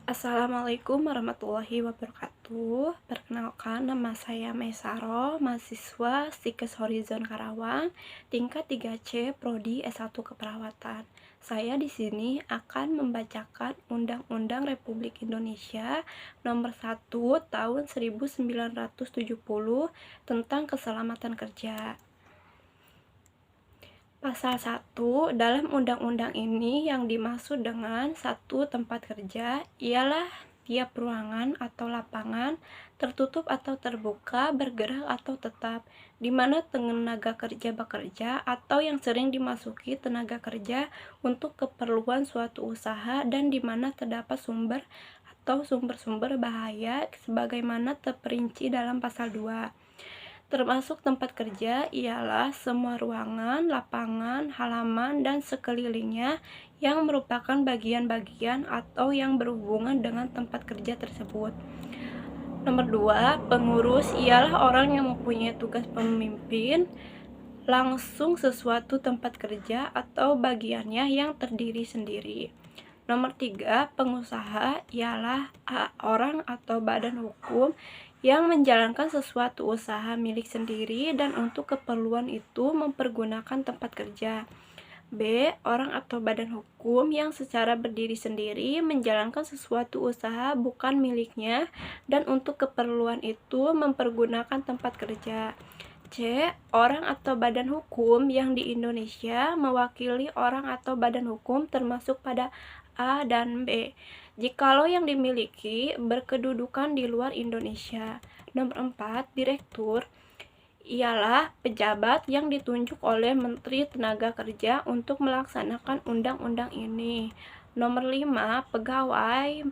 Assalamualaikum warahmatullahi wabarakatuh. Perkenalkan, nama saya Maisaro, mahasiswa Stikes Horizon Karawang, tingkat 3C Prodi S1 Keperawatan. Saya di sini akan membacakan Undang-Undang Republik Indonesia Nomor 1 Tahun 1970 tentang Keselamatan Kerja. Pasal 1, dalam undang-undang ini yang dimaksud dengan satu tempat kerja ialah tiap ruangan atau lapangan, tertutup atau terbuka, bergerak atau tetap, di mana tenaga kerja bekerja atau yang sering dimasuki tenaga kerja untuk keperluan suatu usaha dan di mana terdapat sumber atau sumber-sumber bahaya sebagaimana terperinci dalam pasal 2. Termasuk tempat kerja ialah semua ruangan, lapangan, halaman, dan sekelilingnya yang merupakan bagian-bagian atau yang berhubungan dengan tempat kerja tersebut. Nomor 2, pengurus ialah orang yang mempunyai tugas pemimpin langsung sesuatu tempat kerja atau bagiannya yang terdiri sendiri. Nomor 3, pengusaha ialah orang atau badan hukum yang menjalankan sesuatu usaha milik sendiri dan untuk keperluan itu mempergunakan tempat kerja. B. Orang atau badan hukum yang secara berdiri sendiri menjalankan sesuatu usaha bukan miliknya dan untuk keperluan itu mempergunakan tempat kerja. C. Orang atau badan hukum yang di Indonesia mewakili orang atau badan hukum termasuk pada A dan B, jikalau yang dimiliki berkedudukan di luar Indonesia. Nomor 4, direktur ialah pejabat yang ditunjuk oleh Menteri Tenaga Kerja untuk melaksanakan undang-undang ini. Nomor 5, pegawai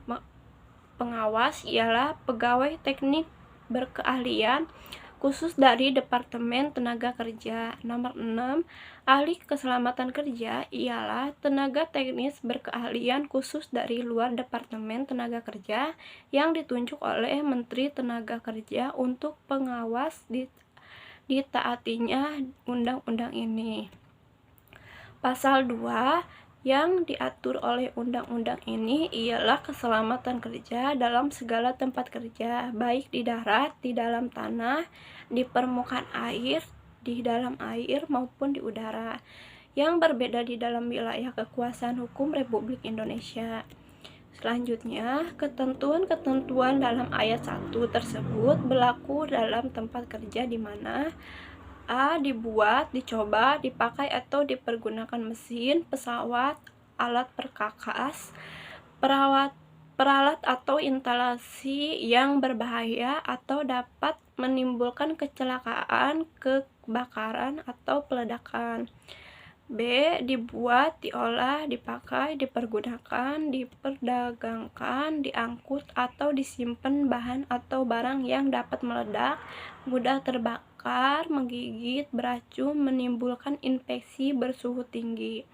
pengawas ialah pegawai teknik berkeahlian khusus dari Departemen Tenaga Kerja. Nomor 6, ahli keselamatan kerja ialah tenaga teknis berkeahlian khusus dari luar Departemen Tenaga Kerja yang ditunjuk oleh Menteri Tenaga Kerja untuk pengawas ditaatinya undang-undang ini. Pasal 2 yang diatur oleh undang-undang ini ialah keselamatan kerja dalam segala tempat kerja, baik di darat, di dalam tanah, di permukaan air, di dalam air maupun di udara, yang berbeda di dalam wilayah kekuasaan hukum Republik Indonesia. Selanjutnya, ketentuan-ketentuan dalam ayat 1 tersebut berlaku dalam tempat kerja di mana A. Dibuat, dicoba, dipakai atau dipergunakan mesin, pesawat, alat perkakas, peralat atau instalasi yang berbahaya atau dapat menimbulkan kecelakaan, kebakaran, atau peledakan. B. Dibuat, diolah, dipakai, dipergunakan, diperdagangkan, diangkut, atau disimpan bahan atau barang yang dapat meledak, mudah terbakar, menggigit, beracun, menimbulkan infeksi, bersuhu tinggi.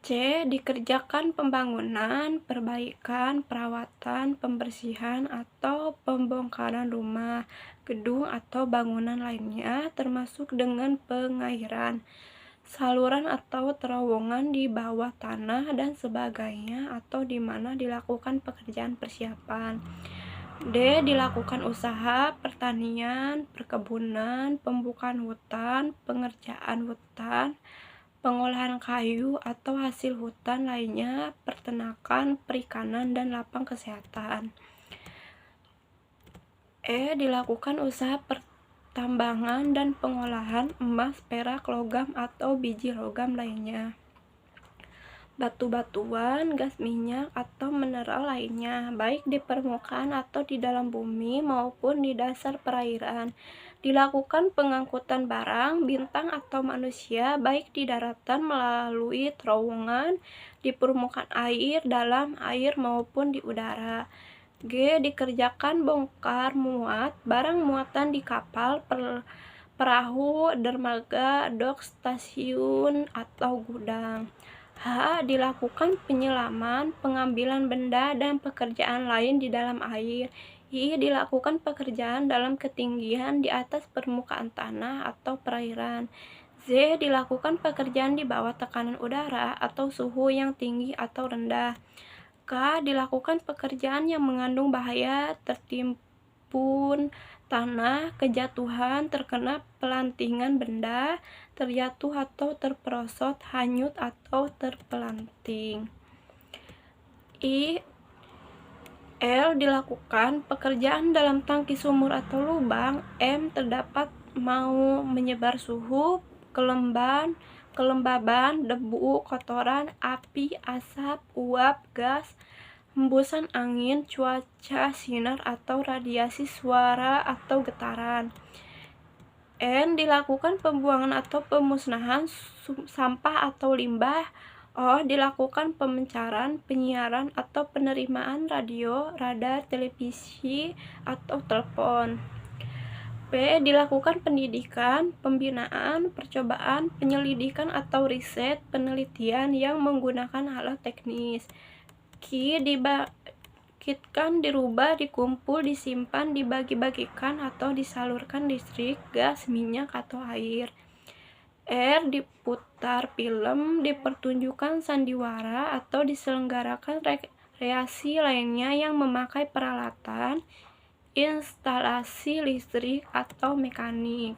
C. Dikerjakan pembangunan, perbaikan, perawatan, pembersihan, atau pembongkaran rumah, gedung, atau bangunan lainnya, termasuk dengan pengairan, saluran atau terowongan di bawah tanah dan sebagainya, atau di mana dilakukan pekerjaan persiapan. D. Dilakukan usaha pertanian, perkebunan, pembukaan hutan, pengerjaan hutan, pengolahan kayu atau hasil hutan lainnya, peternakan, perikanan, dan lapang kesehatan. E. Dilakukan usaha pertambangan dan pengolahan emas, perak, logam, atau biji logam lainnya. Batu-batuan, gas minyak, atau mineral lainnya, baik di permukaan atau di dalam bumi maupun di dasar perairan. Dilakukan pengangkutan barang, bintang, atau manusia, baik di daratan melalui terowongan, di permukaan air, dalam air, maupun di udara. G. Dikerjakan bongkar muat, barang muatan di kapal, perahu, dermaga, dok, stasiun, atau gudang. H. Dilakukan penyelaman, pengambilan benda, dan pekerjaan lain di dalam air. I. Dilakukan pekerjaan dalam ketinggian di atas permukaan tanah atau perairan. Z. Dilakukan pekerjaan di bawah tekanan udara atau suhu yang tinggi atau rendah. K. Dilakukan pekerjaan yang mengandung bahaya, tertimbun tanah, kejatuhan, terkena pelantingan benda, terjatuh atau terperosot, hanyut atau terpelanting. I. L. Dilakukan pekerjaan dalam tangki sumur atau lubang. M. Terdapat mau menyebar suhu, kelembaban, debu, kotoran, api, asap, uap, gas, hembusan angin, cuaca, sinar atau radiasi suara atau getaran. N. Dilakukan pembuangan atau pemusnahan sampah atau limbah. O. Dilakukan pemancaran, penyiaran atau penerimaan radio, radar, televisi, atau telepon. P. Dilakukan pendidikan, pembinaan, percobaan, penyelidikan atau riset, penelitian yang menggunakan alat teknis. Q. Dibangkitkan, dirubah, dikumpul, disimpan, dibagi-bagikan atau disalurkan listrik, gas, minyak, atau air. R. Diputar film, dipertunjukkan sandiwara, atau diselenggarakan rekreasi lainnya yang memakai peralatan, instalasi listrik, atau mekanik.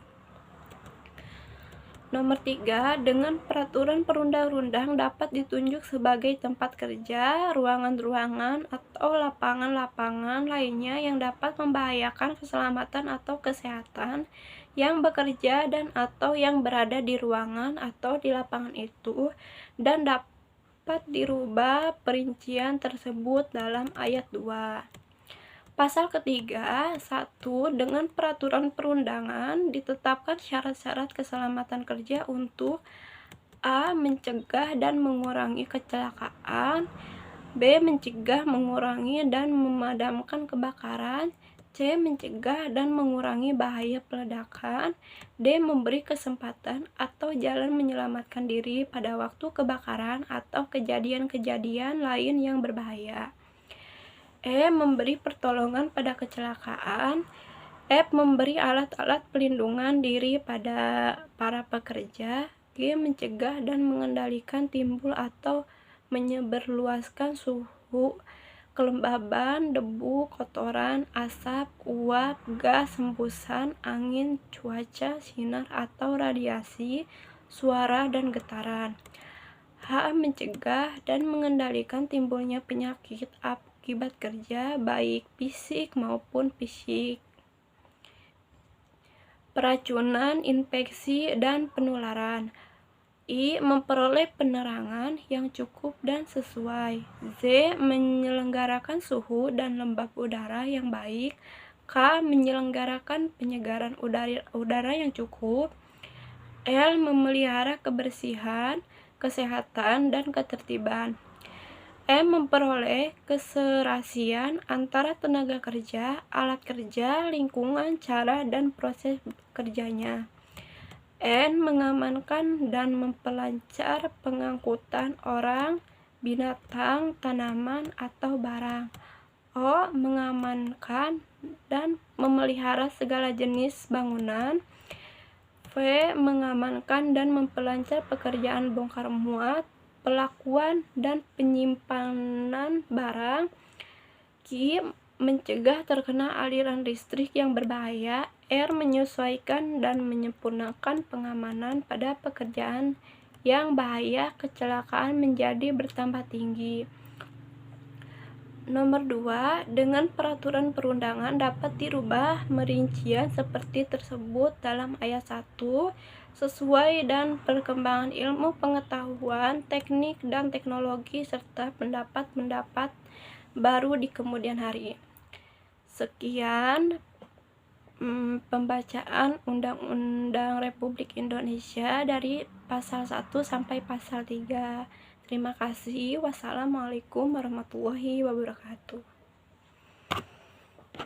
Nomor 3. Dengan peraturan perundang-undang dapat ditunjuk sebagai tempat kerja, ruangan-ruangan, atau lapangan-lapangan lainnya yang dapat membahayakan keselamatan atau kesehatan yang bekerja dan atau yang berada di ruangan atau di lapangan itu, dan dapat dirubah perincian tersebut dalam ayat 2. Pasal ketiga, 1. Dengan peraturan perundangan ditetapkan syarat-syarat keselamatan kerja untuk A. Mencegah dan mengurangi kecelakaan, B. Mencegah, mengurangi, dan memadamkan kebakaran, C. Mencegah dan mengurangi bahaya peledakan, D. Memberi kesempatan atau jalan menyelamatkan diri pada waktu kebakaran atau kejadian-kejadian lain yang berbahaya, E. Memberi pertolongan pada kecelakaan, F. Memberi alat-alat pelindungan diri pada para pekerja, G. Mencegah dan mengendalikan timbul atau menyebarluaskan suhu, kelembaban, debu, kotoran, asap, uap, gas, hembusan angin, cuaca, sinar atau radiasi, suara, dan getaran. H. Mencegah dan mengendalikan timbulnya penyakit akibat kerja, baik fisik maupun psikis, peracunan, infeksi, dan penularan. I. Memperoleh penerangan yang cukup dan sesuai. Z. Menyelenggarakan suhu dan lembab udara yang baik. K. Menyelenggarakan penyegaran udara yang cukup. L. Memelihara kebersihan, kesehatan, dan ketertiban. M. Memperoleh keserasian antara tenaga kerja, alat kerja, lingkungan, cara, dan proses kerjanya. N. Mengamankan dan memperlancar pengangkutan orang, binatang, tanaman, atau barang. O. Mengamankan dan memelihara segala jenis bangunan. V. Mengamankan dan memperlancar pekerjaan bongkar muat, pelakuan, dan penyimpanan barang. Q. Mencegah terkena aliran listrik yang berbahaya. R. Menyesuaikan dan menyempurnakan pengamanan pada pekerjaan yang bahaya kecelakaan menjadi bertambah tinggi. Nomor 2. Dengan peraturan perundangan dapat dirubah merincian seperti tersebut dalam ayat 1 sesuai dan perkembangan ilmu pengetahuan, teknik, dan teknologi serta pendapat-pendapat baru di kemudian hari. Sekian pembacaan Undang-Undang Republik Indonesia dari pasal 1 sampai pasal 3. Terima kasih. Wassalamualaikum warahmatullahi wabarakatuh.